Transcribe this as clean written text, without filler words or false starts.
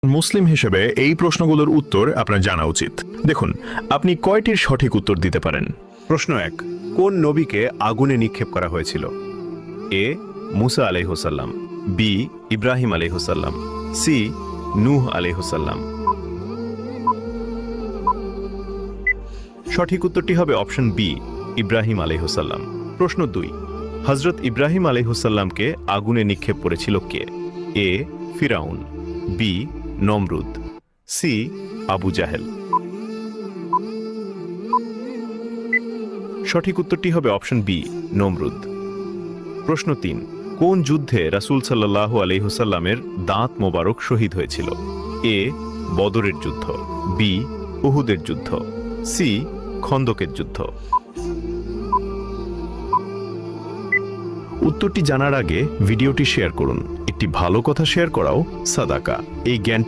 মুসলিম হিসেবে এই প্রশ্নগুলোর উত্তর আপনার জানা উচিত। দেখুন, আপনি কয়টির সঠিক উত্তর দিতে পারেন? প্রশ্ন 1, কোন নবীকে আগুনে নিক্ষেপ করা হয়েছিল? এ মুসা আলাইহিসসালাম, বি ইব্রাহিম আলাইহিসসালাম, সি নূহ আলাইহিসসালাম। সঠিক উত্তরটি হবে অপশন বি, ইব্রাহিম আলাইহিসসালাম। প্রশ্ন 2, হযরত ইব্রাহিম আলাইহিসসালামকে আগুনে নিক্ষেপ করেছিল কে? এ ফিরাউন, বি নমরুদ, সি আবু জাহেল। সঠিক উত্তরটি হবে অপশন বি, নমরুদ। প্রশ্ন 3, কোন যুদ্ধে রাসূল সাল্লাল্লাহু আলাইহিসসালামের দাঁত মোবারক শহীদ হয়েছিল? এ বদরের যুদ্ধ, বি উহুদের যুদ্ধ, সি খন্দকের যুদ্ধ। উত্তরটি জানার আগে ভিডিওটি শেয়ার করুন। একটি ভালো কথা শেয়ার করাও সাদাকা। এই জ্ঞানটি